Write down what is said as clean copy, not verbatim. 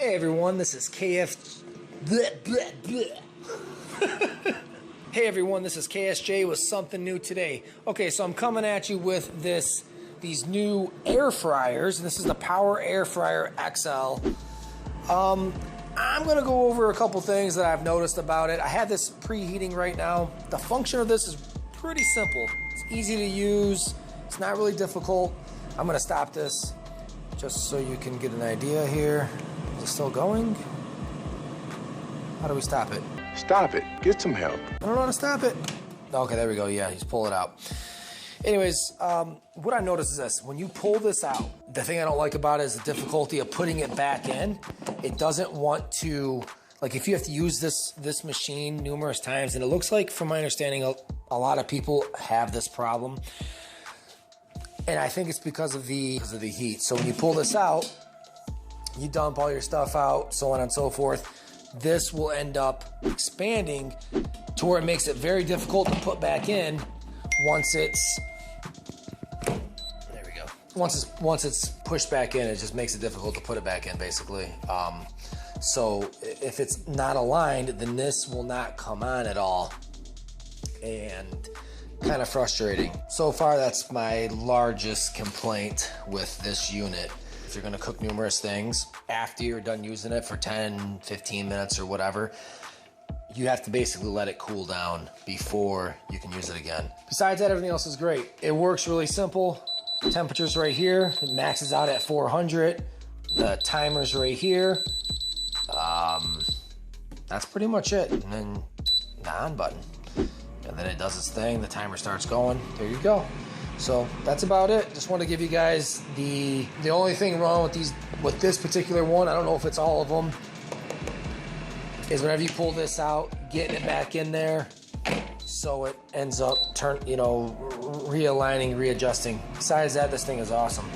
Hey everyone, this is Hey everyone, this is KSJ with something new today. Okay, so I'm coming at you with these new air fryers. This is the PowerXL Air Fryer XL. I'm gonna go over a couple things that I've noticed about it. I have this preheating right now. The function of this is pretty simple. It's easy to use. It's not really difficult. I'm gonna stop this just so you can get an idea here. Is it still going? How do we stop it? Stop it. Get some help. I don't know how to stop it. Okay, there we go. Yeah, he's pulling it out. Anyways, what I noticed is this. When you pull this out, the thing I don't like about it is the difficulty of putting it back in. It doesn't want to, like if you have to use this machine numerous times, and it looks like, from my understanding, a lot of people have this problem. And I think it's because of the heat. So when you pull this out, you dump all your stuff out, so on and so forth. This will end up expanding to where it makes it very difficult to put back in once it's, there we go. Once it's pushed back in, it just makes it difficult to put it back in, basically. So if it's not aligned, then this will not come on at all. And kind of frustrating. So far, that's my largest complaint with this unit. If you're gonna cook numerous things, after you're done using it for 10, 15 minutes or whatever, you have to basically let it cool down before you can use it again. Besides that, everything else is great. It works really simple. Temperature's right here. It maxes out at 400. The timer's right here. That's pretty much it. And then the on button. And then it does its thing, the timer starts going, there you go. So that's about it. Just want to give you guys the only thing wrong with this particular one, I don't know if it's all of them, is whenever you pull this out, getting it back in there, so it ends up realigning, readjusting. Besides that, this thing is awesome.